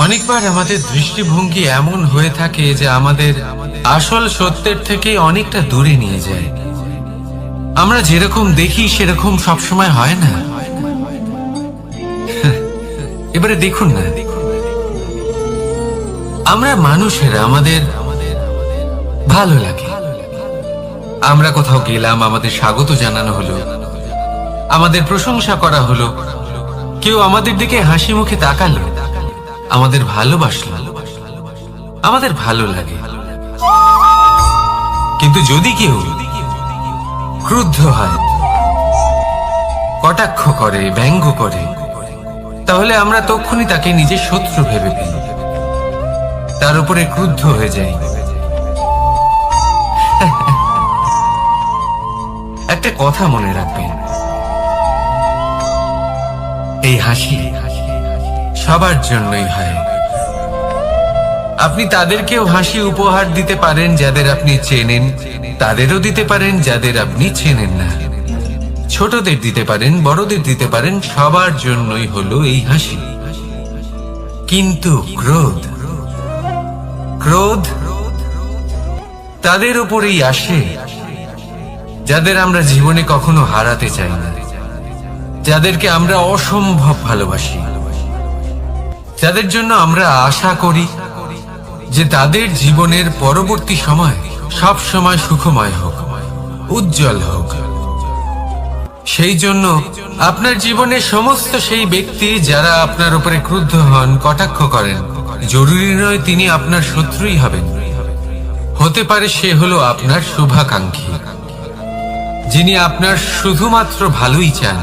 অনেকবার আমাদের দৃষ্টিভঙ্গি এমন হয়ে থাকে যে আমাদের আসল সত্যের থেকে অনেকটা দূরে নিয়ে যায়। আমরা যেরকম দেখি সেরকম সবসময় হয় না। এবারে দেখুন না, আমরা মানুষেরা আমাদের ভালো লাগে। আমরা কোথাও গেলাম, আমাদের স্বাগত জানানো হলো, আমাদের প্রশংসা করা হলো, কেউ আমাদের দিকে হাসি মুখে তাকালো, আমাদের ভালোবাসলো, আমাদের ভালো লাগে। কিন্তু যদি কেউ ক্রুদ্ধ হয়, কটাক্ষ করে, ব্যঙ্গ করে, তাহলে আমরা তক্ষুনি তাকে নিজের শত্রু ভেবে ফেলি, তার উপরে ক্রুদ্ধ হয়ে যাই। একটা কথা মনে রাখবেন, এই হাসি সবার জন্যই হয়। আপনি তাদেরকেও হাসি উপহার দিতে পারেন যাদের আপনি চেনেন, তাদেরও দিতে পারেন যাদের আপনি চেনেন না। ছোটদের দিতে পারেন, বড়দের দিতে পারেন, সবার জন্যই হলো এই হাসি। কিন্তু ক্রোধ তাদের উপরেই আসে যাদের আমরা জীবনে কখনো হারাতে চাই না, যাদেরকে আমরা অসম্ভব ভালোবাসি, যাদের জন্য আমরা আশা করি যে তাদের জীবনের পরবর্তী সময় সব সময় সুখময় হোক, উজ্জ্বল হোক। সেই জন্য আপনার জীবনের সমস্ত সেই ব্যক্তি যারা আপনার উপরে ক্রুদ্ধ হন, কটাক্ষ করেন, জরুরি নয় তিনি আপনার শত্রুই হবেন। হতে পারে সে হলো আপনার শুভাকাঙ্ক্ষী, যিনি আপনার শুধুমাত্র ভালোই চান,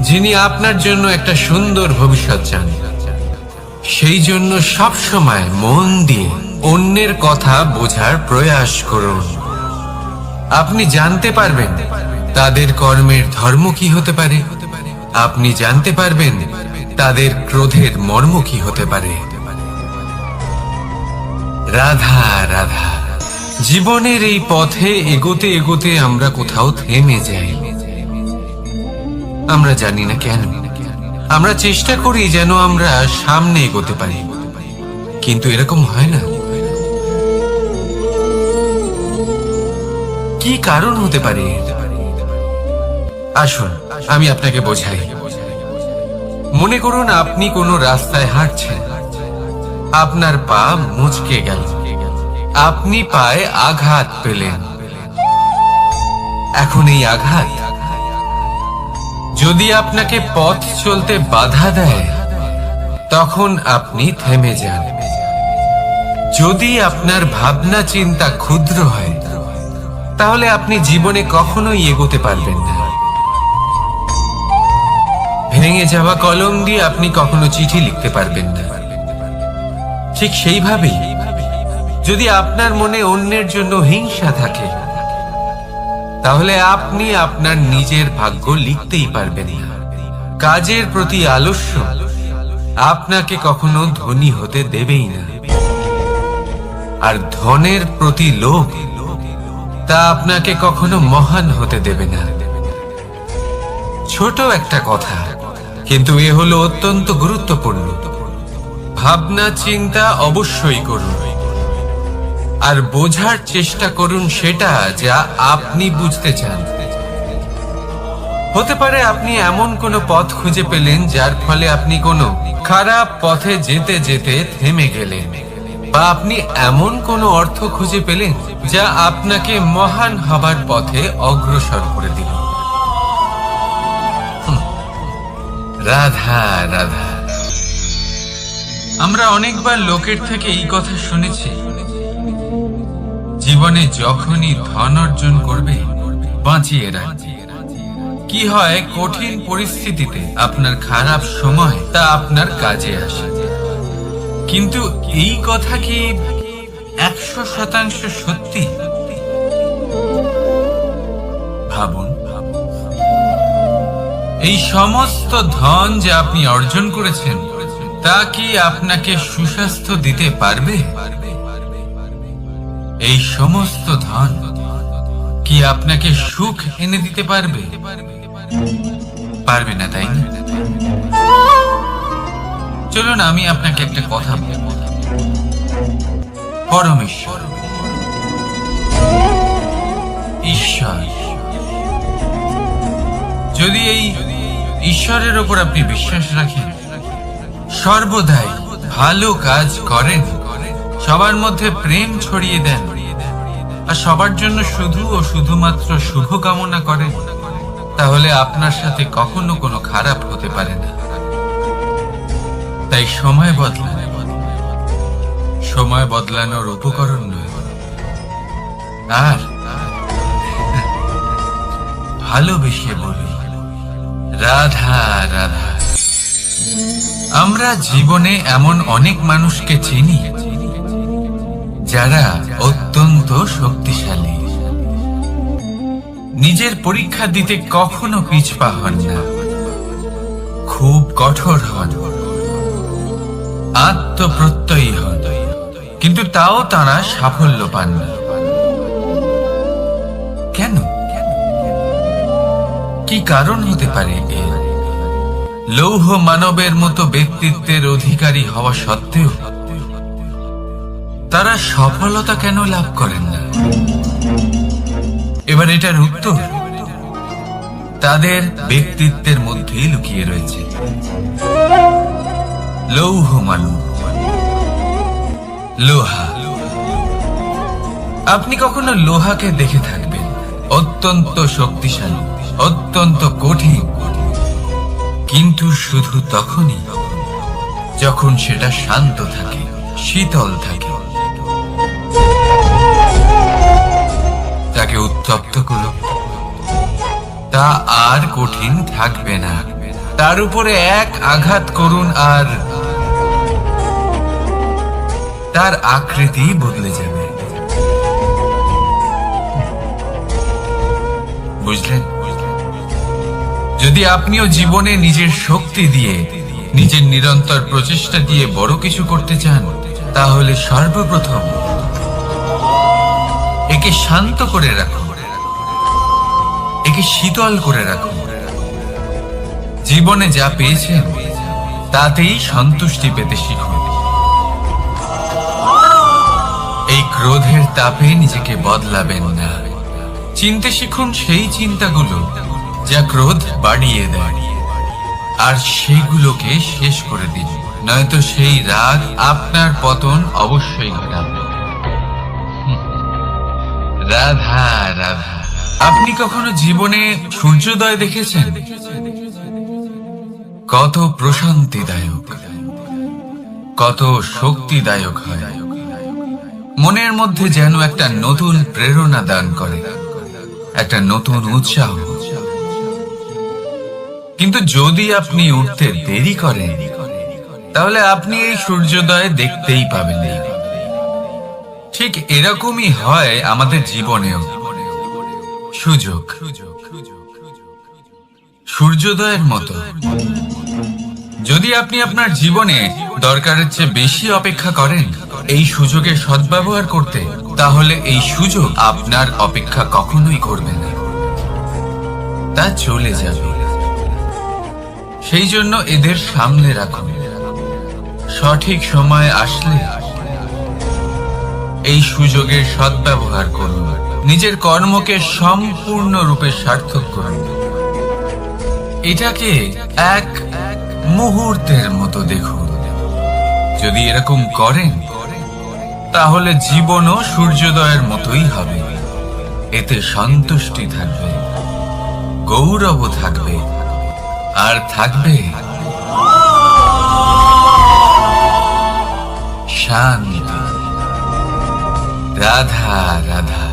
যিনি আপনার জন্য একটা সুন্দর ভবিষ্যৎ চান। সেই জন্য সব সময় মন দিয়ে অন্যের কথা বোঝার প্রয়াস করুন। আপনি জানতে পারবেন তাদের কর্মের ধর্ম কি হতে পারে, আপনি জানতে পারবেন তাদের ক্রোধের মর্ম কি হতে পারে। রাধা রাধা। জীবনের এই পথে এগোতে এগোতে আমরা কোথাও থেমে যাই, আমরা জানি না কেন। আমরা চেষ্টা করি যেন আমরা সামনে এগোতে পারি, কিন্তু এরকম হয় না। কি কারণ হতে পারে? আসুন আমি আপনাকে বোঝাই। মনে করুন আপনি কোনো রাস্তায় হাঁটছেন, আপনার পা মুচকে গেল, আপনি পায়ে আঘাত পেলেন। এখন এই আঘাত যদি আপনাকে পথ চলতে বাধা দেয়, তখন আপনি থেমে যান। যদি আপনার ভাবনা চিন্তা ক্ষুদ্র হয়, তাহলে আপনি জীবনে কখনোই এগোতে পারবেন না। ভেঙে যাওয়া কলম দিয়ে আপনি কখনো চিঠি লিখতে পারবেন না। ঠিক সেইভাবেই যদি আপনার মনে অন্যের জন্য হিংসা থাকে, তাহলে আপনি আপনার নিজের ভাগ্য লিখতেই পারবেন না। কাজের প্রতি আলস্য আপনাকে কখনো ধনী হতে দেবেই না, আর ধনের প্রতি লোভ তা আপনাকে কখনো মহান হতে দেবে না। ছোট একটা কথা, কিন্তু এ হলো অত্যন্ত গুরুত্বপূর্ণ। ভাবনা চিন্তা অবশ্যই করুন, আর বোঝার চেষ্টা করুন সেটা যা আপনি বুঝতে চান। হতে পারে আপনি এমন কোনো পথ খুঁজে পেলেন যার ফলে আপনি কোনো খারাপ পথে যেতে যেতে থেমে গেলেন, বা আপনি এমন কোনো অর্থ খুঁজে পেলেন যা আপনাকে মহান হবার পথে অগ্রসর করে দিল। রাধা রাধা। আমরা অনেকবার লোকের থেকে এই কথা শুনেছি, জীবনে যখনই ধন অর্জন করবে বাঁচিয়ে রাখবে। কি হয়, কঠিন পরিস্থিতিতে আপনার খারাপ সময় তা আপনার কাজে আসে। কিন্তু এই কথা কি 100% সত্যি? ভাবুন, এই সমস্ত ধন যা আপনি অর্জন করেছেন তা কি আপনাকে সুস্বাস্থ্য দিতে পারবে? এই সমস্ত ধন কি আপনাকে সুখ এনে দিতে পারবে? পারবে না, তাই না? চলুন আমি আপনাকে একটা কথা বলবো। পরমেশ্বর, ঈশ্বর, যদি এই ঈশ্বরের ওপর আপনি বিশ্বাস রাখেন, সর্বদাই ভালো কাজ করেন, সবার মধ্যে প্রেম ছড়িয়ে দেন আর সবার জন্য শুধু ও শুধুমাত্র শুভ কামনা করেন, তাহলে আপনার সাথে কখনো কোনো খারাপ হতে পারে না। তাই সময় বদলান, সময় বদলানোর উপকরণ নয়। আর ভালোবেসে বলি রাধা রাধা। আমরা জীবনে এমন অনেক মানুষকে চিনি যারা অত্যন্ত শক্তিশালী, নিজের পরীক্ষা দিতে কখনো পিছপা হন না, খুব কঠোর হন, আত্মপ্রত্যয়ী হন, কিন্তু তাও তারা সাফল্য পান না। কেন? কি কারণ হতে পারে এর? লৌহ মানবের মতো ব্যক্তিত্বের অধিকারী হওয়া সত্ত্বেও তারা সফলতা কেন লাভ করেন না? এবার এটার উত্তর তাদের ব্যক্তিত্বের মধ্যেই লুকিয়ে রয়েছে। লৌহ মানব, লোহা। আপনি কখনো লোহাকে দেখে থাকবেন, অত্যন্ত শক্তিশালী, অত্যন্ত কঠিন, কিন্তু শুধু তখনই যখন সেটা শান্ত থাকে, শীতল থাকে। তাকে উত্তপ্ত করো, তা আর কঠিন থাকবে না। তার উপরে এক আঘাত করুন আর তার আকৃতি বদলে যাবে। বুঝলেন? যদি আপনিও জীবনে নিজের শক্তি দিয়ে, নিজের নিরন্তর প্রচেষ্টা দিয়ে বড় কিছু করতে চান, তাহলে সর্বপ্রথম একে শান্ত করে রাখুন, একে শীতল করে রাখুন। জীবনে যা পেয়েছেন তাতেই সন্তুষ্টি পেতে শিখুন। এই ক্রোধের তাপে নিজেকে বদলাবেন না। চিনতে শিখুন সেই চিন্তাগুলো যা ক্রোধ বাড়িয়ে দেয়, আর সেগুলোকে শেষ করে দিন, নয়তো সেই রাগ আপনার পতন অবশ্যই ঘটাবে। রাধা রাধা। আপনি কখনো জীবনে সূর্যোদয় দেখেছেন? কত প্রশান্তিদায়ক, কত শক্তিদায়ক হয়। মনের মধ্যে যেন একটা নতুন প্রেরণা দান করে, একটা নতুন উৎসাহ। কিন্তু যদি আপনি উঠতে দেরি করেন, তাহলে আপনি এই সূর্যোদয় দেখতেই পাবেন না। ঠিক এরকমই হয় আমাদের জীবনেও। সুযোগ সূর্যোদয়ের মতো। যদি আপনি আপনার জীবনে দরকারের চেয়ে বেশি অপেক্ষা করেন এই সুযোগের সদ্ব্যবহার করতে, তাহলে এই সুযোগ আপনার অপেক্ষা কখনোই করবে না, তা চলে যাবে। সেই জন্য এদের সামনে রাখুন। সঠিক সময় আসলে এই সুযোগের সদ্ব্যবহার করুন, নিজের কর্মকে সম্পূর্ণরূপে সার্থক করুন। এটাকে এক মুহূর্তের মতো দেখুন। যদি এরকম করেন, তাহলে জীবনও সূর্যোদয়ের মতোই হবে। এতে সন্তুষ্টি থাকবে, গৌরব থাকবে, আর থাকবে শান্তি। রাধা রাধা।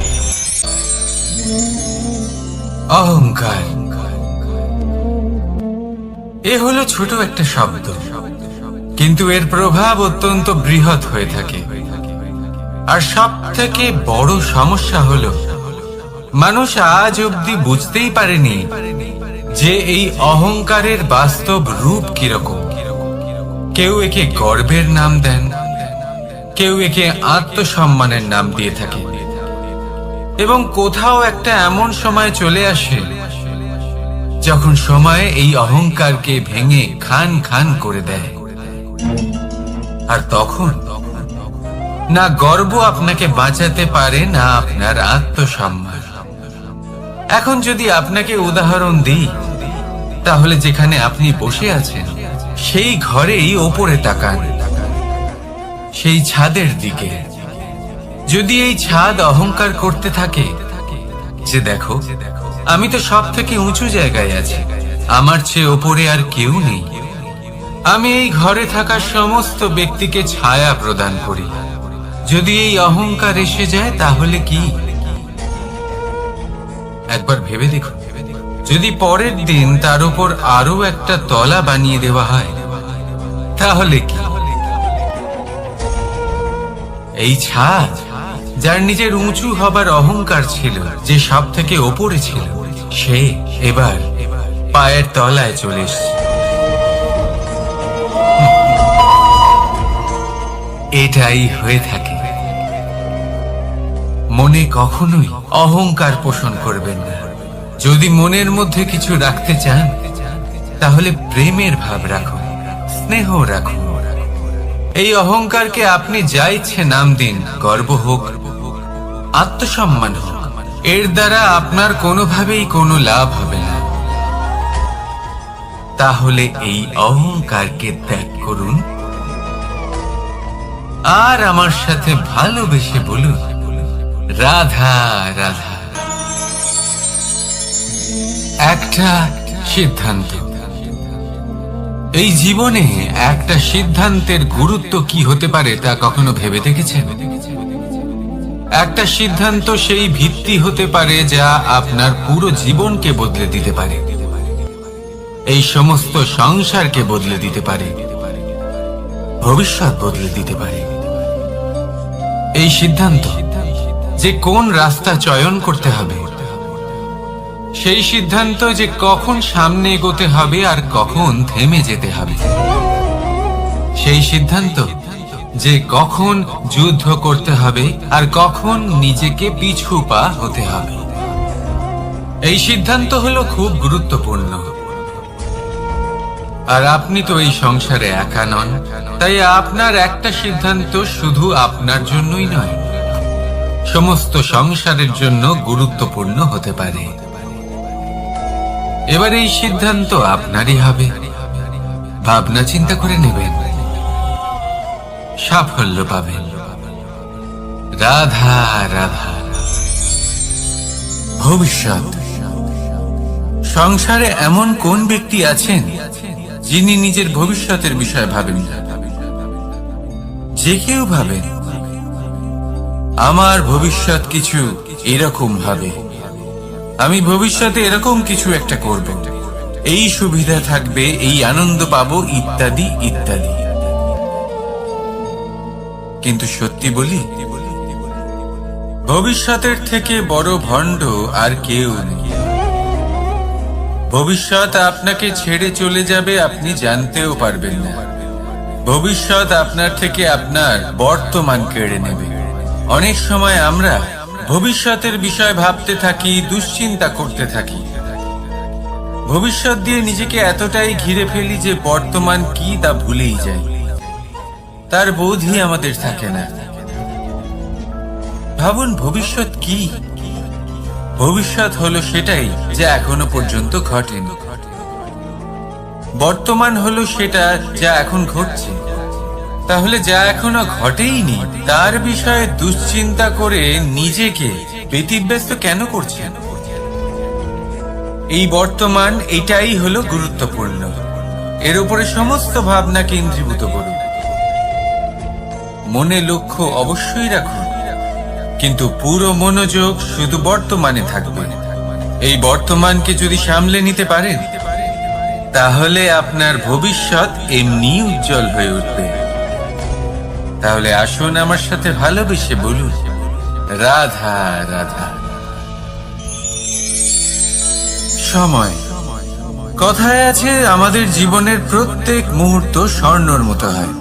অহংকার এ হলো ছোট একটা শব্দ, কিন্তু এর প্রভাব অত্যন্ত বৃহৎ হয়ে থাকে। আর সব থেকে বড় সমস্যা হলো মানুষ আজ অব্দি বুঝতেই পারেনি যে এই অহংকারের বাস্তব রূপ কিরকম। কেউ একে গর্বের নাম দেন, কেউ একে আত্মসম্মানের নাম দিয়ে থাকে, এবং কোথাও একটা এমন সময় চলে আসে যখন সময় এই অহংকারকে ভেঙে খান খান করে দেয়। আর তখন না গর্ব আপনাকে বাঁচাতে পারে, না আপনার আত্মসম্মান। এখন যদি আপনাকে উদাহরণ দিই, তাহলে যেখানে আপনি বসে আছেন সেই ঘরেই ওপরে তাকান, সেই ছাদের দিকে। যদি এই ছাদ অহংকার করতে থাকে যে দেখো আমি তো সব থেকে উঁচু জায়গায় আছি, আমার চেয়ে ওপরে আর কেউ নেই, আমি এই ঘরে থাকা সমস্ত ব্যক্তিকে ছায়া প্রদান করি, যদি এই অহংকার এসে যায় তাহলে কি? একবার ভেবে দেখুন, যদি পরের দিন তার উপর আরো একটা তলা বানিয়ে দেওয়া হয় তাহলে কি? এই ছাদ যার নিজের উঁচু হবার অহংকার ছিল, যে সব থেকে ওপরে ছিল, সে এবার পায়ের তলায় চলে এসেছে। এটাই হয়ে থাকে। মনে কখনোই অহংকার পোষণ করবেন না। যদি মনের মধ্যে কিছু রাখতে চান তাহলে প্রেমের ভাব রাখুন, স্নেহ রাখুন। এই অহংকারকে আপনি যা ইচ্ছে নাম দিন, গর্ব হোক, আত্মসম্মান হোক, এর দ্বারা আপনার কোনোভাবেই কোনো লাভ হবে না। তাহলে এই অহংকারকে ত্যাগ করুন আর আমার সাথে ভালোবেসে বলুন, রাধা রাধা। একটা সিদ্ধান্ত। এই জীবনে একটা সিদ্ধান্তের গুরুত্ব কি হতে পারে তা কখনো ভেবে দেখেছেন? একটা সিদ্ধান্ত সেই ভিত্তি হতে পারে যা আপনার পুরো জীবনকে বদলে দিতে পারে, এই সমস্ত সংসারকে বদলে দিতে পারে, ভবিষ্যৎ বদলে দিতে পারে। এই সিদ্ধান্ত যে কোন রাস্তা চয়ন করতে হবে, সেই সিদ্ধান্ত যে কখন সামনে এগোতে হবে আর কখন থেমে যেতে হবে, সেই সিদ্ধান্ত যে কখন যুদ্ধ করতে হবে আর কখন নিজেকে পিছু পা হতে হবে। এই সিদ্ধান্ত হলো খুব গুরুত্বপূর্ণ। আর আপনি তো এই সংসারে একা নন, তাই আপনার একটা সিদ্ধান্ত শুধু আপনার জন্যই নয়, সমস্ত সংসারের জন্য গুরুত্বপূর্ণ হতে পারে। এবার এই সিদ্ধান্ত আপনারই হবে। ভাবনা চিন্তা করে নেবেন, সাফল্য পাবেন। রাধা রাধা। ভবিষ্যৎ। সংসারে এমন কোন ব্যক্তি আছেন যিনি নিজের ভবিষ্যতের বিষয়ে ভাবেন না? যে কেউ ভাবেন আমার ভবিষ্যৎ কিছু এরকম হবে, আমি ভবিষ্যতে এরকম কিছু একটা করব, এই সুবিধা থাকবে, এই আনন্দ পাবো, ইত্যাদি ইত্যাদি। কিন্তু সত্যি বলি, ভবিষ্যতের থেকে বড় ভণ্ড আর কেউ নেই। ভবিষ্যৎ আপনাকে ছেড়ে চলে যাবে, আপনি জানতেও পারবেন না। ভবিষ্যৎ আপনার থেকে আপনার বর্তমান কেড়ে নেবে। অনেক সময় আমরা ভবিষ্যতের বিষয় ভাবতে থাকি, দুশ্চিন্তা করতে থাকি, ভবিষ্যৎ দিয়ে নিজেকে এতটাই ঘিরে ফেলি যে বর্তমান কি তা ভুলেই যাই, তার বোধই আমাদের থাকে না। ভাবুন, ভবিষ্যৎ কি? ভবিষ্যৎ হলো সেটাই যা এখনো পর্যন্ত ঘটেনি। বর্তমান হলো সেটা যা এখন ঘটছে। তাহলে যা এখনো ঘটেইনি তার বিষয়ে দুশ্চিন্তা করে নিজেকে ব্যতিব্যস্ত কেন করছেন? এই বর্তমান, এটাই হলো গুরুত্বপূর্ণ। এর উপরে সমস্ত ভাবনা কেন্দ্রীভূত করুন। মনে লক্ষ্য অবশ্যই রাখুন, কিন্তু পুরো মনোযোগ শুধু বর্তমানে থাকবে। এই বর্তমানকে যদি সামলে নিতে পারেন তাহলে আপনার ভবিষ্যৎ এমনি উজ্জ্বল হয়ে উঠবে। তাহলে আসুন আমার সাথে ভালোবেসে বলুন, রাধা রাধা। সময়। কথায় আছে, আমাদের জীবনের প্রত্যেক মুহূর্ত স্বর্ণর মতো হয়।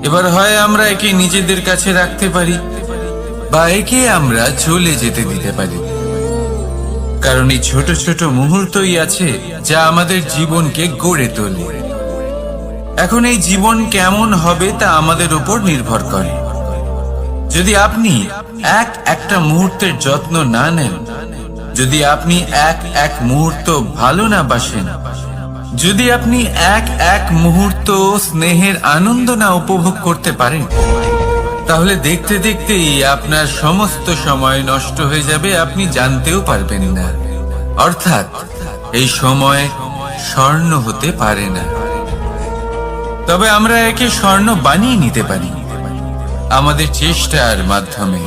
এবার হয় আমরা একে নিজেদের কাছে রাখতে পারি বা একে আমরা চলে যেতে দিতে পারি, কারণ এই ছোট ছোট মুহূর্তই আছে যা আমাদের জীবনকে গড়ে তোলে। এখন এই জীবন কেমন হবে তা আমাদের উপর নির্ভর করে। যদি আপনি একটা মুহূর্তের যত্ন না নেন, যদি আপনি এক মুহূর্ত ভালো না বাসেন, যদি আপনি এক মুহূর্ত স্নেহের আনন্দ না উপভোগ করতে পারেন, তাহলে দেখতে দেখতেই আপনার সমস্ত সময় নষ্ট হয়ে যাবে, আপনি জানতেও পারবেন না। অর্থাৎ এই সময় স্বর্ণ হতে পারে না। তবে আমরা একে স্বর্ণ বানিয়ে নিতে পারি আমাদের চেষ্টার মাধ্যমে।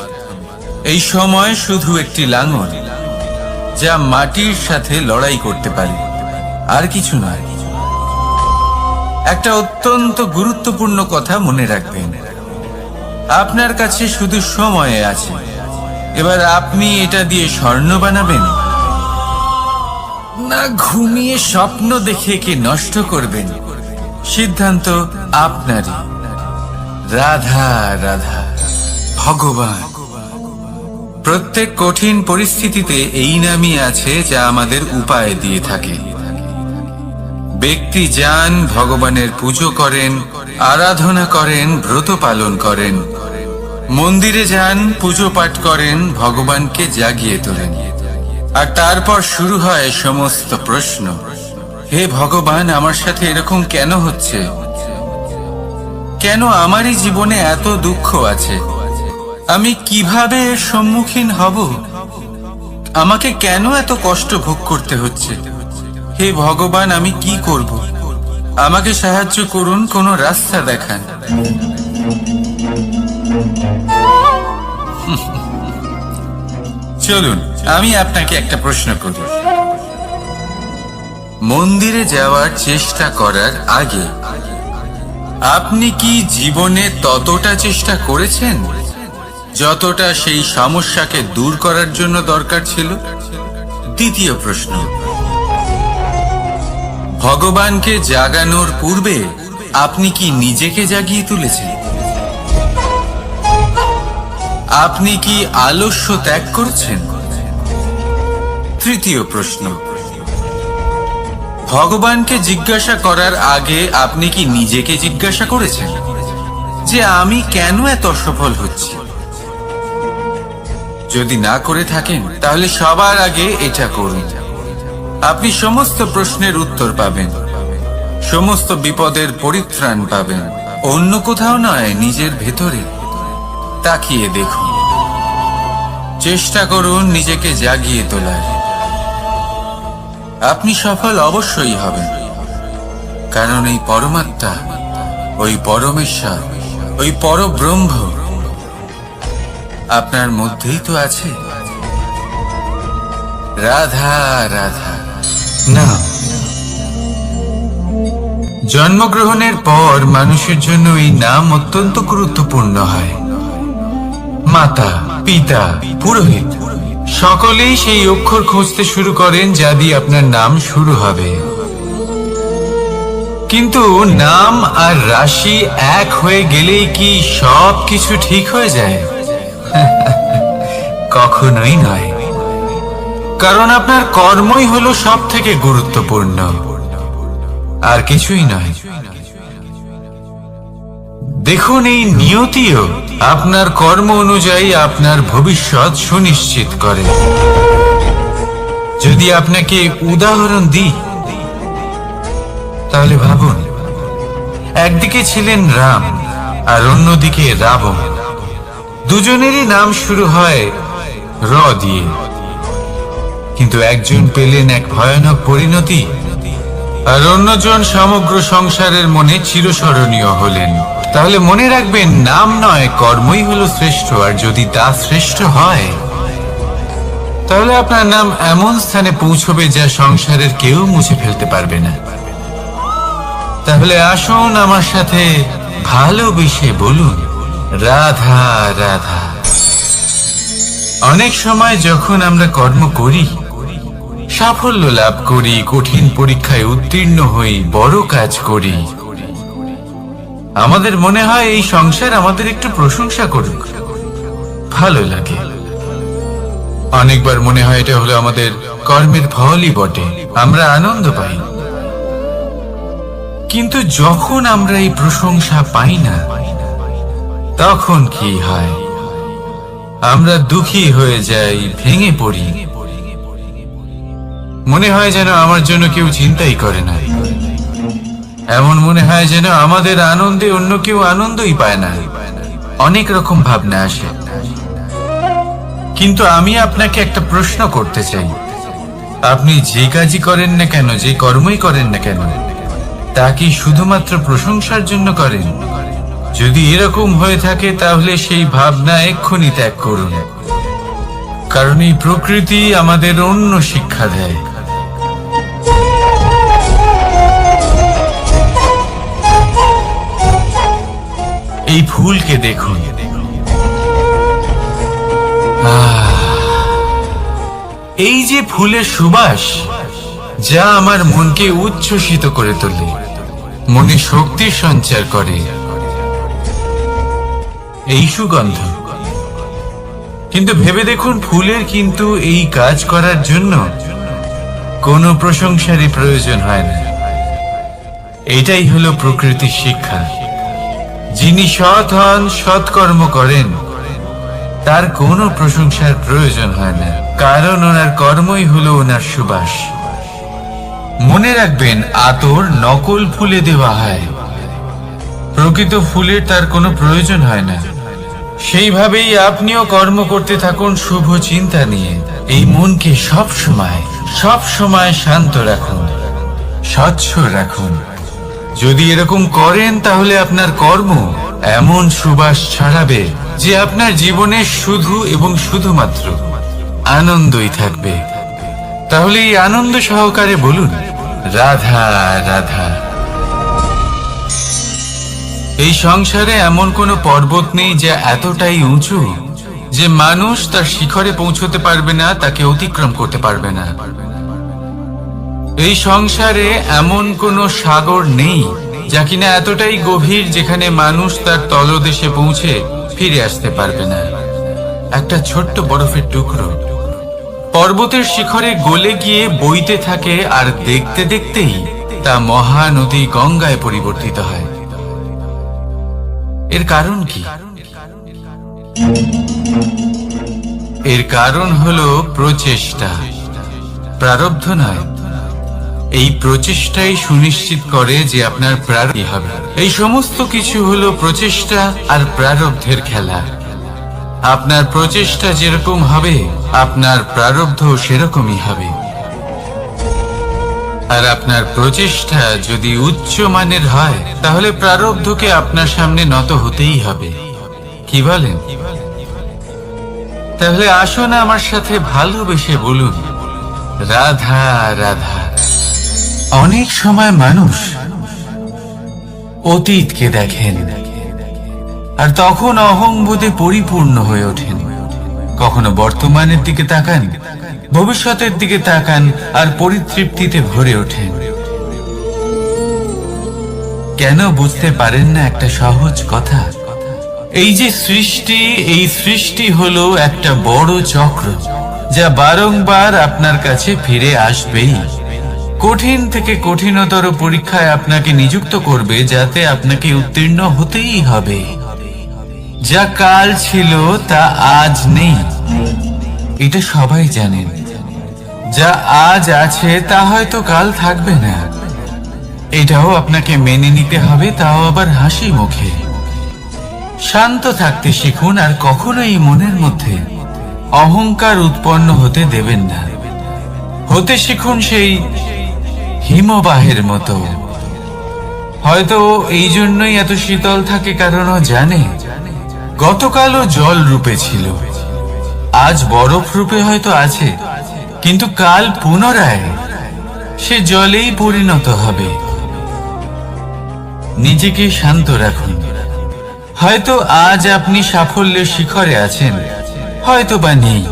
এই সময় শুধু একটি লাঙল, যা মাটির সাথে লড়াই করতে পারে, আর কিছু নয়। একটা অত্যন্ত গুরুত্বপূর্ণ কথা মনে রাখবেন, আপনার কাছে শুধু সময় আছে। এবার আপনি এটা দিয়ে স্বর্ণ বানাবেন, না ঘুমিয়ে স্বপ্ন দেখে কে নষ্ট করবেন, সিদ্ধান্ত আপনারই। রাধা রাধা। ভগবান। প্রত্যেক কঠিন পরিস্থিতিতে এই নামই আছে যা আমাদের উপায় দিয়ে থাকে। ব্যক্তি যান, ভগবানের পুজো করেন, আরাধনা করেন, ব্রত পালন করেন, মন্দিরে যান, পুজো পাঠ করেন, ভগবানকে জাগিয়ে তোলেন। আর তারপর শুরু হয় সমস্ত প্রশ্ন। হে ভগবান, আমার সাথে এরকম কেন হচ্ছে? কেন আমারই জীবনে এত দুঃখ আছে? আমি কিভাবে এর সম্মুখীন হব? আমাকে কেন এত কষ্ট ভোগ করতে হচ্ছে? হে ভগবান, আমি কি করব? আমাকে সাহায্য করুন, কোনো রাস্তা দেখান। চলুন আমি আপনাকে একটা প্রশ্ন করি। মন্দিরে যাওয়ার চেষ্টা করার আগে আপনি কি জীবনে ততটা চেষ্টা করেছেন যতটা সেই সমস্যাকে দূর করার জন্য দরকার ছিল? দ্বিতীয় প্রশ্ন, ভগবানকে জাগানোর পূর্বে আপনি কি নিজেকে জাগিয়ে তুলেছেন? আপনি কি আলস্য ত্যাগ করেছেন? তৃতীয় প্রশ্ন, ভগবানকে জিজ্ঞাসা করার আগে আপনি কি নিজেকে জিজ্ঞাসা করেছেন যে আমি কেন এত অসফল হচ্ছি? যদি না করে থাকেন তাহলে সবার আগে এটা করুন। আপনি সমস্ত প্রশ্নের উত্তর পাবেন, সমস্ত বিপদের পরিত্রাণ পাবেন। অন্য কোথাও নয়, নিজের ভেতরে তাকিয়ে দেখুন। চেষ্টা করুন নিজেকে জাগিয়ে তোলার। আপনি সফল অবশ্যই হবেন, কারণ এই পরমাত্মা, ওই পরমেশ্বর, ওই পরব্রহ্ম আপনার মধ্যেই তো আছে। রাধা রাধা। না, জন্মগ্রহণের পর মানুষের জন্য এই নাম অত্যন্ত গুরুত্বপূর্ণ হয়। মাতা, পিতা, পুরোহিত সকলেই সেই অক্ষর খুঁজতে শুরু করেন যা দিয়ে আপনার নাম শুরু হবে। কিন্তু নাম আর রাশি এক হয়ে গেলেই কি সব কিছু ঠিক হয়ে যায়? কখনোই নয়, কারণ আপনার কর্মই হলো সব থেকে গুরুত্বপূর্ণ, আর কিছুই নয়। দেখুন, এই নিয়তিও আপনার কর্ম অনুযায়ী আপনার ভবিষ্যৎ সুনিশ্চিত করে। যদি আপনাকে উদাহরণ দিই তাহলে ভাবুন, একদিকে ছিলেন রাম আর অন্যদিকে রাবণ। দুজনেরই নাম শুরু হয় র দিয়ে, কিন্তু একজন পেলেন এক ভয়ানক পরিণতি, আর অন্যজন সমগ্র সংসারের মনে চিরস্মরণীয় হলেন। তাহলে মনে রাখবেন, নাম নয়, কর্মই হলো শ্রেষ্ঠ। আর যদি তা শ্রেষ্ঠ হয়, তাহলে আপনার নাম এমন স্থানে পৌঁছবে যা সংসারের কেউ মুছে ফেলতে পারবে না। তাহলে আসুন আমার সাথে ভালোবেসে বলুন, রাধা রাধা। অনেক সময় যখন আমরা কর্ম করি, সাফল্য লাভ করি, কঠিন পরীক্ষায় উত্তীর্ণ হই, বড় কাজ করি, আমাদের মনে হয় এই সংসার আমাদের একটু প্রশংসা করুক, ভালো লাগে। অনেকবার মনে হয় এটা হলো আমাদের কর্মের ফলই বটে, আমরা আনন্দ পাই। কিন্তু যখন আমরা এই প্রশংসা পাই না, তখন কি হয়? আমরা দুঃখী হয়ে যাই, ভেঙে পড়ি। মনে হয় যেন আমার জন্য কেউ চিন্তাই করে না। এমন মনে হয় যেন আমাদের আনন্দে অন্য কেউ আনন্দই পায় না। অনেক রকম ভাবনা আসে। কিন্তু আমি আপনাকে একটা প্রশ্ন করতে চাই। আপনি যে কাজই করেন না কেন, যে কর্মই করেন না কেন, তা কি শুধুমাত্র প্রশংসার জন্য করেন? যদি এরকম হয়ে থাকে তাহলে সেই ভাবনা এক্ষুনি ত্যাগ করুন, কারণ এই প্রকৃতি আমাদের অন্য শিক্ষা দেয়। এই ফুলকে দেখুন। এই যে ফুলের সুবাস, যা আমার মনকে উচ্ছ্বসিত করে তোলে, মনে শক্তি সঞ্চার করে, এই সুগন্ধ। কিন্তু ভেবে দেখুন, ফুলের কিন্তু এই কাজ করার জন্য কোনো প্রশংসারই প্রয়োজন হয় না। এটাই হলো প্রকৃতির শিক্ষা। যিনি সৎ হন, সৎকর্ম করেন, তার কোনো প্রশংসার প্রয়োজন হয় না, কারণ ওনার কর্মই হলো ওনার সুবাস। মনে রাখবেন, আতর নকল ফুলে দেওয়া হয়, প্রকৃত ফুলের তার কোনো প্রয়োজন হয় না। সেইভাবেই আপনিও কর্ম করতে থাকুন শুভ চিন্তা নিয়ে। এই মনকে সব সময় শান্ত রাখুন, স্বচ্ছ রাখুন। যদি এরকম করেন তাহলে আপনার কর্ম এমন সুবাস ছড়াবে যে আপনার জীবনে শুধু এবং শুধুমাত্র আনন্দই থাকবে। তাহলে এই আনন্দ সহকারে বলুন, রাধা রাধা। এই সংসারে এমন কোনো পর্বত নেই যা এতটাই উঁচু যে মানুষ তার শিখরে পৌঁছতে পারবে না, তাকে অতিক্রম করতে পারবে না। এই সংসারে এমন কোনো সাগর নেই যা কিনা এতটাই গভীর যেখানে মানুষ তার তলদেশে পৌঁছে ফিরে আসতে পারবে না। একটা ছোট্ট বরফের টুকরো পর্বতের শিখরে গলে গিয়ে বইতে থাকে, আর দেখতে দেখতেই তা মহানদী গঙ্গায় পরিবর্তিত হয়। এর কারণ কি? এর কারণ হলো প্রচেষ্টা, প্রারব্ধ নয়। এই প্রচেষ্টাই সুনিশ্চিত করে যে আপনার প্রারব্ধ হবে। এই সমস্ত কিছু হলো প্রচেষ্টা আর প্রারব্ধের খেলা। আপনার প্রচেষ্টা যেরকম হবে, আপনার প্রারব্ধ সেরকমই হবে। আর আপনার প্রচেষ্টা যদি উচ্চ মানের হয়, তাহলে প্রারব্ধকে আপনার সামনে নত হতেই হবে। কি বলেন? তাহলে আসুন আমার সাথে ভালোবেসে বলুন, রাধা রাধা। অনেক সময় মানুষ অতীতকে দেখেন আর তখন অহংবোধে পরিপূর্ণ হয়ে ওঠেন। কখনো বর্তমানের দিকে তাকান, ভবিষ্যতের দিকে তাকান আর পরিতৃপ্তিতে ভরে ওঠেন। কেন বুঝতে পারেন না একটা সহজ কথা? এই যে সৃষ্টি, এই সৃষ্টি হলো একটা বড় চক্র যা বারংবার আপনার কাছে ফিরে আসবেই। কঠিন থেকে কঠিনতর পরীক্ষায় আপনাকে নিযুক্ত করবে, যাতে আপনাকে উত্তীর্ণ হতেই হবে। যা কাল ছিল তা আজ নেই, এটা সবাই জানেন। যা আজ আছে তা হয়তো কাল থাকবে না, এটাও আপনাকে মেনে নিতে হবে, তাও আবার হাসি মুখে। শান্ত থাকতে শিখুন আর কখনোই মনের মধ্যে অহংকার উৎপন্ন হতে দেবেন না। হতে শিখুন সেই হিমবাহের মতো। হয়তো এই জন্যই এত শীতল থাকে, কারণ ও জানে গতকালও জল রূপে ছিল, আজ বরফ রূপে হয়তো আছে, কিন্তু কাল পুনরায় সে জলেই পরিণত হবে। নিজেকে শান্ত রাখুন। হয়তো আজ আপনি সাফল্যের শিখরে আছেন, হয়তো বা নেই।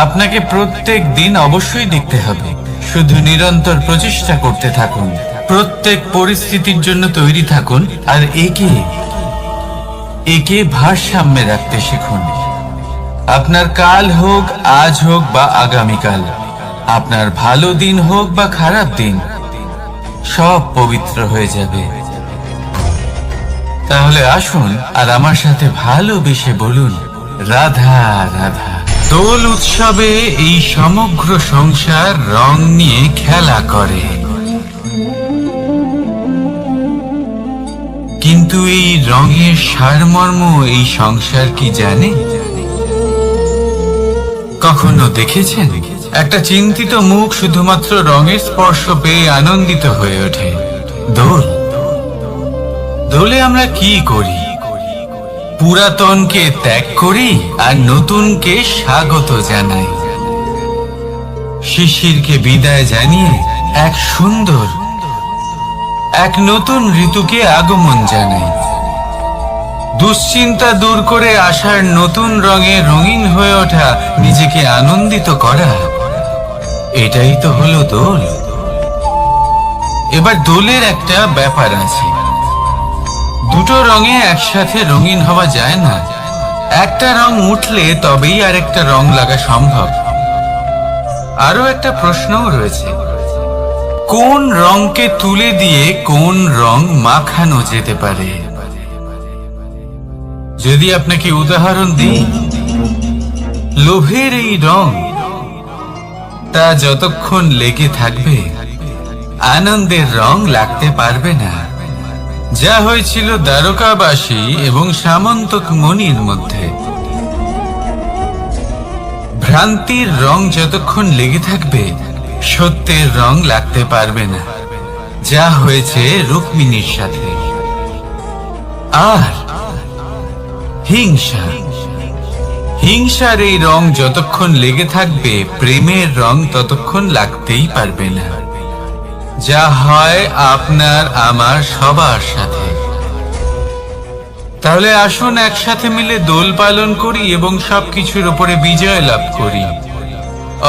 আপনাকে প্রত্যেক দিন অবশ্যই দেখতে হবে। শুধু নিরন্তর প্রচেষ্টা করতে থাকুন, প্রত্যেক পরিস্থিতির জন্য তৈরি থাকুন, আর একে ভারসাম্যে রাখতে শিখুন। আপনার কাল হোক, আজ হোক বা আগামীকাল, আপনার ভালো দিন হোক বা খারাপ দিন, সব পবিত্র হয়ে যাবে। তাহলে আসুন আর আমার সাথে ভালোবেসে বলুন, রাধা রাধা। দোল উৎসবে এই সমগ্র সংসার রং নিয়ে খেলা করে, কিন্তু এই রঙের সারমর্ম এই সংসার কি জানে? কখনো দেখেছেন একটা চিন্তিত মুখ শুধুমাত্র রঙের স্পর্শ পেয়ে আনন্দিত হয়ে ওঠে? দোলে আমরা কি করি? পুরাতনকে ত্যাগ করি আর নতুনকে স্বাগত জানাই। শিশিরকে বিদায় জানিয়ে এক নতুন ঋতুকে আগমন জানাই। দুশ্চিন্তা দূর করে আসার নতুন রঙে রঙিন হয়ে ওঠা, নিজেকে আনন্দিত করা, এটাই তো হলো দোল। এবার দোলের একটা ব্যাপার আছে, দুটো রঙে একসাথে রঙিন হওয়া যায় না। একটা রং উঠলে তবেই আরেকটা রং লাগা সম্ভব। আরো একটা প্রশ্নও রয়েছে, কোন রংকে তুলে দিয়ে কোন রং মাখানো যেতে পারে? যদি আপনাকে উদাহরণ দিই, লোভের এই রং, তা যতক্ষণ লেগে থাকবে আনন্দের রং লাগতে পারবে না। যা হয়েছিল দ্বারকাবাসী এবং সামন্তক মণির মধ্যে, ভ্রান্তির রং যতক্ষণ লেগে থাকবে সত্যের রং লাগতে পারবে না। যা হয়েছে রুক্মিণীর সাথে। আর হিংসার এই রং যতক্ষণ লেগে থাকবে প্রেমের রং ততক্ষণ লাগতেই পারবে না। যা হয় আপনার আমার সবার সাথে। তাহলে আসুন একসাথে মিলে দোল পালন করি এবং সবকিছুর উপরে বিজয় লাভ করি।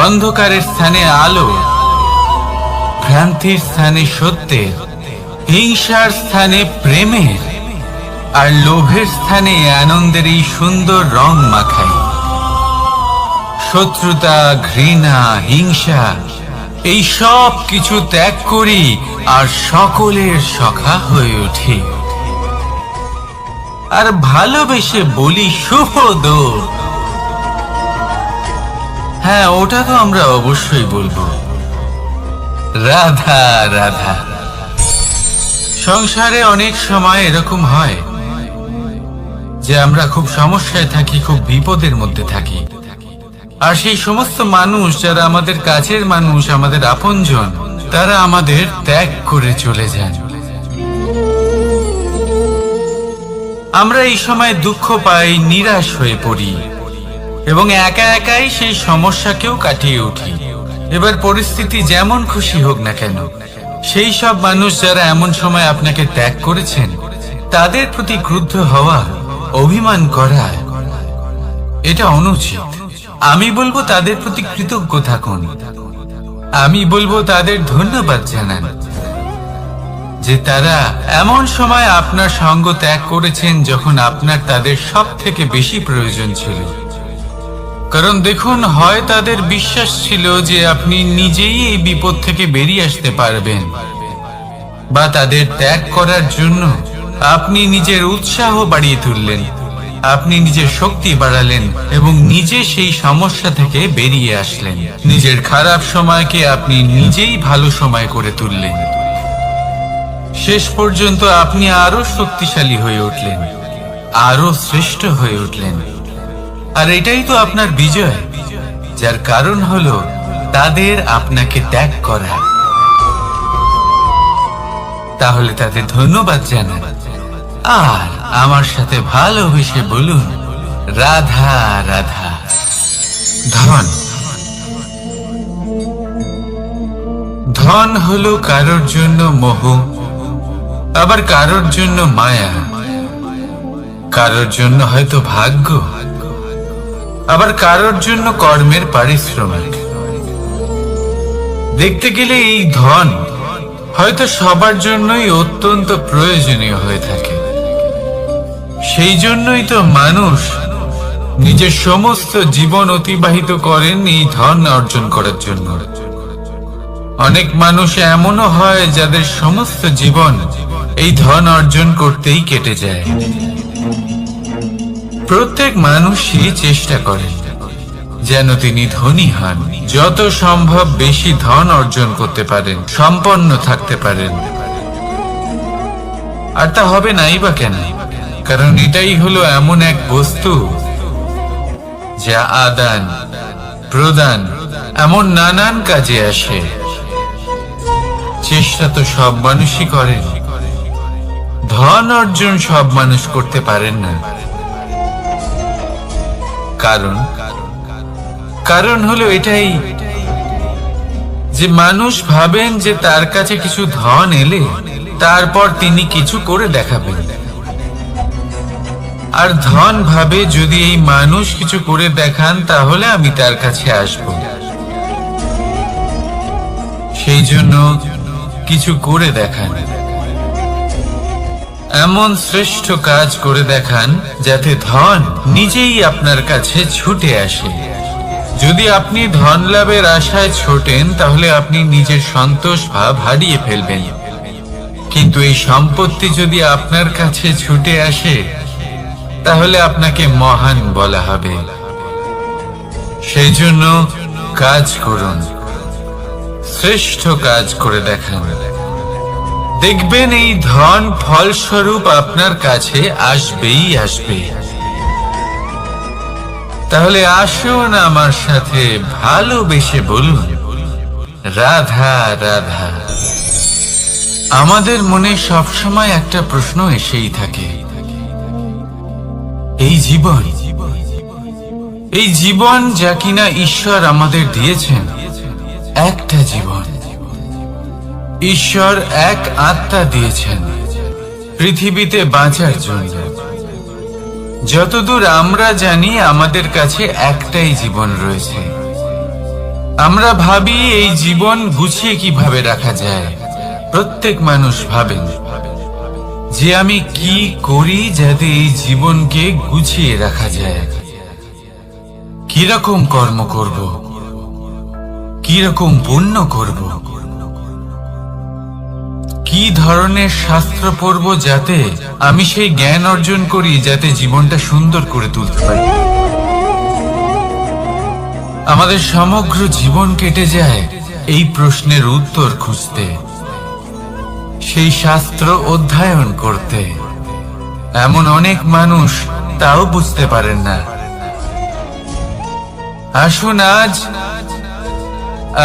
অন্ধকারের স্থানে আলো, ভ্রান্তির স্থানে সত্যের, হিংসার স্থানে প্রেমের, আর লোভের স্থানে আনন্দের এই সুন্দর রং মাখাই। শত্রুতা, ঘৃণা, হিংসা এই সব কিছু ত্যাগ করি আর সকলের সখা হয়ে উঠি। আর ভালোবেসে বলি শুভ দোল। হ্যাঁ, ওটা তো আমরা অবশ্যই বলবো, রাধা রাধা। সংসারে অনেক সময় এরকম হয় যে আমরা খুব সমস্যায় থাকি, খুব বিপদের মধ্যে থাকি। আর সেই সমস্ত মানুষ যারা আমাদের কাছের মানুষ, আমাদের আপনজন, তারা আমাদের ত্যাগ করে চলে যান। আমরা এই সময় দুঃখ পাই, নিরাশ হয়ে পড়ি এবং একা একাই সেই সমস্যাকেও কাটিয়ে উঠি। এবার পরিস্থিতি যেমন খুশি হোক না কেন, সেই সব মানুষ যারা এমন সময় আপনাকে ত্যাগ করেছেন, তাদের প্রতি ক্রুদ্ধ হওয়া, অভিমান করা, এটা অনুচিত। আমি বলবো তাদের প্রতি কৃতজ্ঞ থাকুন। আমি বলবো তাদের ধন্যবাদ জানান যে তারা এমন সময় আপনার সঙ্গ ত্যাগ করেছেন যখন আপনার তাদের সব থেকে বেশি প্রয়োজন ছিল। কারণ দেখুন, হয় তাদের বিশ্বাস ছিল যে আপনি নিজেই এই বিপদ থেকে বেরিয়ে আসতে পারবেন, বা তাদের ত্যাগ করার জন্য আপনি নিজের উৎসাহ বাড়িয়ে তুললেন, আপনি নিজের শক্তি বাড়ালেন এবং নিজে সেই সমস্যা থেকে বেরিয়ে আসলেন। নিজের খারাপ সময়কে আপনি নিজেই ভালো সময় করে তুললেন। শেষ পর্যন্ত আপনি আরো শক্তিশালী হয়ে উঠলেন, আরো শ্রেষ্ঠ হয়ে উঠলেন। আর এটাই তো আপনার বিজয়, যার কারণ হলো তাদের আপনাকে ত্যাগ করা। তাহলে তাদের ধন্যবাদ জানান আর আমার সাথে ভালোবেসে বলুন, রাধা রাধা। ধন হলো কারোর জন্য মোহ, আবার কারোর জন্য মায়া, কারোর জন্য হয়তো ভাগ্য, আবার কারোর জন্য কর্মের পারিশ্রমিক। দেখতে গেলে এই ধন হয়তো সবার জন্যই অত্যন্ত প্রয়োজনীয় হয়ে থাকে। সেই জন্যই তো মানুষ নিজের সমস্ত জীবন অতিবাহিত করেন এই ধন অর্জন করার জন্য। অনেক মানুষ এমনও হয় যাদের সমস্ত জীবন এই ধন অর্জন করতেই কেটে যায়। প্রত্যেক মানুষই চেষ্টা করেন যেন তিনি ধনী হন, যত সম্ভব বেশি ধন অর্জন করতে পারেন, সম্পন্ন থাকতে পারেন। আর তা হবে নাই বা কেন? কারণ এটাই হলো এমন এক বস্তু যা আদান প্রদান এমন নানান কাজে আসে। চেষ্টা তো সব মানুষই করেন, ধন অর্জন সব মানুষ করতে পারেন না। কারণ হলো এটাই যে মানুষ ভাবেন যে তার কাছে কিছু ধন এলে তারপর তিনি কিছু করে দেখাবেন, আর ধন ভাবে যদি এই মানুষ কিছু করে দেখান তাহলে আমি তার কাছে আসব। সেই জন্য কিছু করে দেখান, এমন শ্রেষ্ঠ কাজ করে দেখান যাতে ধন নিজেই আপনার কাছে ছুটে আসে। যদি আপনি ধন লাভের আশায় ছোটেন তাহলে আপনি নিজের সন্তোষ ভাব হারিয়ে ফেলবেন, কিন্তু এই সম্পত্তি যদি আপনার কাছে ছুটে আসে তাহলে আপনাকে মহান বলা হবে। সেই জন্য কাজ করুন, শ্রেষ্ঠ কাজ করে দেখান, দেখবেন এই ধন ফলস্বরূপ আপনার কাছে আসবেই আসবে। তাহলে আসুন আমার সাথে ভালোবেসে বলুন, রাধা রাধা। আমাদের মনে সবসময় একটা প্রশ্ন এসেই থাকে, এই জীবন যা কিনা ঈশ্বর আমাদের দিয়েছেন, একটা জীবন। ঈশ্বর এক আত্মা দিয়েছেন পৃথিবীতে বাঁচার জন্য। যতদূর আমরা জানি আমাদের কাছে একটাই জীবন রয়েছে। আমরা ভাবি এই জীবন গুছিয়ে কিভাবে রাখা যায়। প্রত্যেক মানুষ ভাবেন যে আমি কি করি যাতে এই জীবনকে গুছিয়ে রাখা যায়, কিরকম কর্ম করব, কিরকম পুণ্য করব, কি ধরনের শাস্ত্র পড়ব যাতে আমি সেই জ্ঞান অর্জন করি যাতে জীবনটা সুন্দর করে তুলতে পারি। আমাদের সমগ্র জীবন কেটে যায় এই প্রশ্নের উত্তর খুঁজতে, সেই শাস্ত্র অধ্যয়ন করতে। এমন অনেক মানুষ তাও বুঝতে পারেন না। আসুন আজ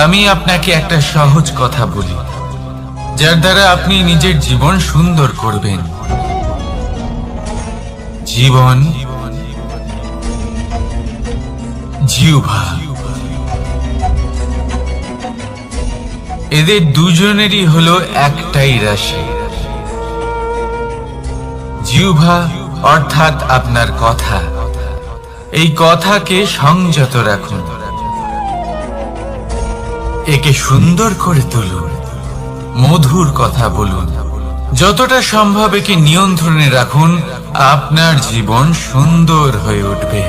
আমি আপনাকে একটা সহজ কথা বলি, যার দ্বারা আপনি নিজের জীবন সুন্দর করবেন। জীবন, জিহ্বা, এদের দুজনেরই হলো একটাই রাশি। জিহ্বা অর্থাৎ আপনার কথা, এই কথাকে সংযত রাখুন, একে সুন্দর করে তুলুন, মধুর কথা বলুন, যতটা সম্ভব একে নিয়ন্ত্রণে রাখুন। আপনার জীবন সুন্দর হয়ে উঠবে।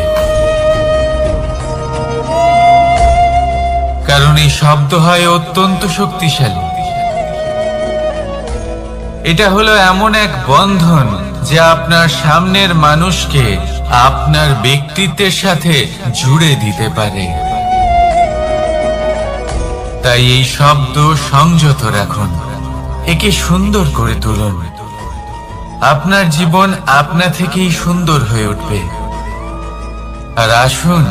কারণ এই শব্দ হয় অত্যন্ত শক্তিশালী। এটা হলো এমন এক বন্ধন যা আপনার সামনের মানুষকে আপনার ব্যক্তিত্বের সাথে জুড়ে দিতে পারে। তাই এই শব্দ সংযত রাখুন, একে সুন্দর করে তুলুন। আপনার জীবন আপনা থেকেই সুন্দর হয়ে উঠবে। আর আসুন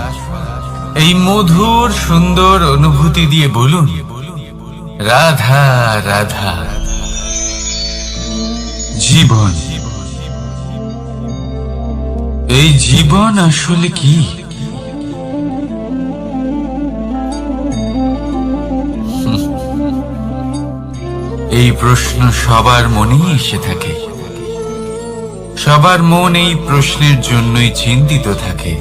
এই মধুর সুন্দর অনুভূতি দিয়ে বলুন, রাধা রাধা। জীবন, এই জীবন আসলে কি? এই প্রশ্ন সবার মনেই এসে থাকে। সবার মন এই প্রশ্নের জন্যই চিন্তিত থাকে।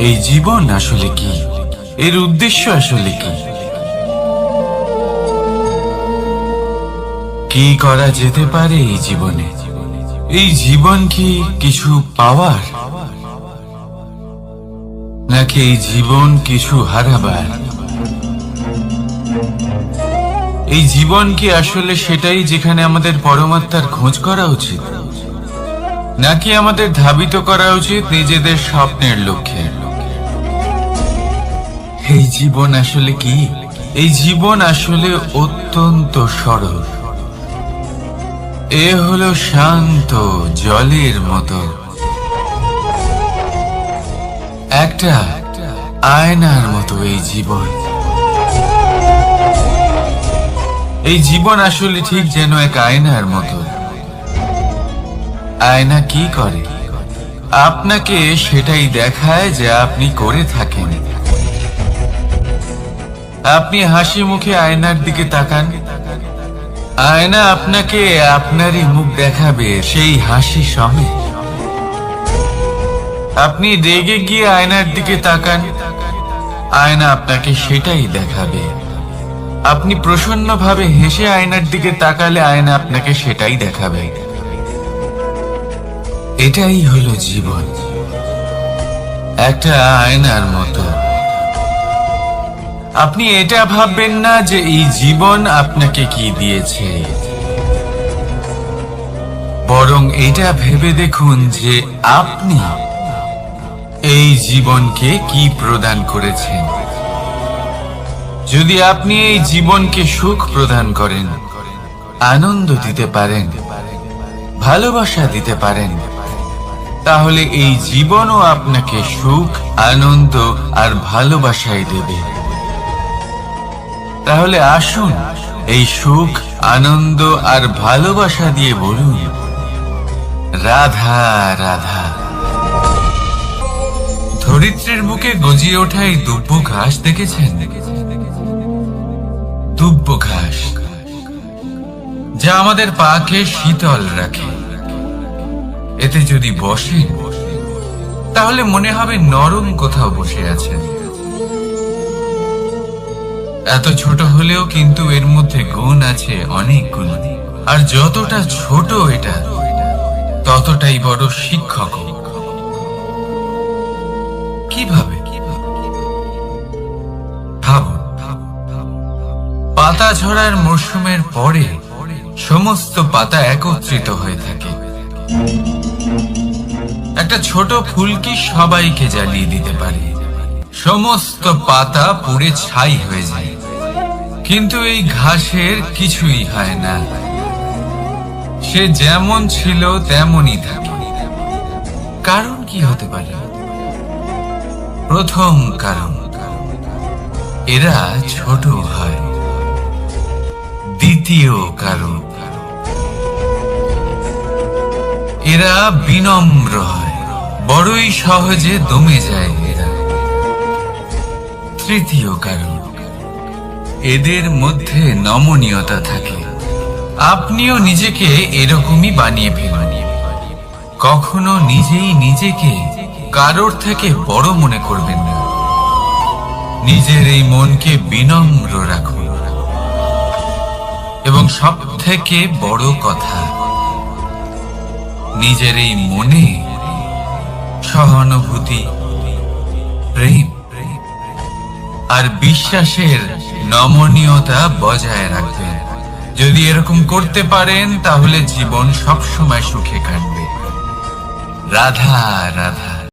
এই জীবন আসলে কি? এর উদ্দেশ্য আসলে কি? কি করা যেতে পারে এই জীবনে? এই জীবন কি কিছু পাওয়ার, নাকি এই জীবন কিছু হারাবার? এই জীবন কি আসলে সেটাই যেখানে আমাদের পরমাত্মার খোঁজ করা উচিত, নাকি আমাদের ধাবিত করা উচিত নিজেদের স্বপ্নের লক্ষ্যে? এই জীবন আসলে কি? এই জীবন আসলে অত্যন্ত সরল। এ হলো শান্ত জলের মতো, একটা আয়নার মতো। এই জীবন আসলে ঠিক যেন এক আয়নার মতো। আয়না কি করে? আপনাকে সেটাই দেখায় যা আপনি করে থাকেন। আপনি হাসি মুখে আয়নার দিকে তাকান, আয়না আপনাকে আপনারই মুখ দেখাবে সেই হাসি সমেত। আপনি রেগে গিয়ে আয়নার দিকে তাকান, আয়না আপনাকে সেটাই দেখাবে। আপনি প্রসন্নভাবে হেসে আয়নার দিকে তাকালে আয়না আপনাকে সেটাই দেখাবে। এটাই হলো জীবন, একটা আয়নার মতো। আপনি এটা ভাববেন না যে এই জীবন আপনাকে কি দিয়েছে, বরং এটা ভেবে দেখুন যে আপনি এই জীবনকে কি প্রদান করেছেন। যদি আপনি এই জীবনকে সুখ প্রদান করেন, আনন্দ দিতে পারেন, ভালোবাসা দিতে পারেন, তাহলে এই জীবনও আপনাকে সুখ, আনন্দ আর ভালোবাসাই দেবে। তাহলে আসুন এই সুখ, আনন্দ আর ভালোবাসা দিয়ে বলুন, রাধা রাধা। ধরিত্রীর বুকে গজিয়ে ওঠা এই দুব্য ঘাস দেখেছেন? দুব্য ঘাস, যা আমাদের পাকে শীতল রাখে। এতে যদি বসেন তাহলে মনে হবে নরম কোথাও বসে আছেন। এত ছোট হলেও কিন্তু এর মধ্যে গুণ আছে অনেক গুণ, আর যতটা ছোট এটা ততটাই বড় শিক্ষক। কিভাবে? ভাবুন, পাতা ঝরার মরশুমের পরে সমস্ত পাতা একত্রিত হয়ে থাকে। একটা ছোট ফুলকি সবাইকে জ্বালিয়ে দিতে পারে, সমস্ত পাতা পুড়ে ছাই হয়ে যায়, কিন্তু এই ঘাসের কিছুই হয় না। সে যেমন ছিল তেমনই থাকে। কারণ কি হতে পারে? প্রথম কারণ, এরা ছোট হয়। দ্বিতীয় কারণ, এরা বিনম্র হয়, বড়ই সহজে দমে যায় এরা। তৃতীয় কারণ, এদের মধ্যে নমনীয়তা থাকে। আপনিও নিজেকে এরকমই বানিয়ে ফেলুন। কখনো নিজেই নিজেকে কারোর থেকে বড় মনে করবেন না। নিজের এই মনকে বিনম্র রাখুন। এবং সব থেকে বড় কথা, নিজের এই মনে সহানুভূতি, প্রেম আর বিশ্বাসের নমনীয়তা বজায় রাখবেন। যদি এরকম করতে পারেন তাহলে জীবন সবসময় সুখে কাটবে। রাধা রাধা।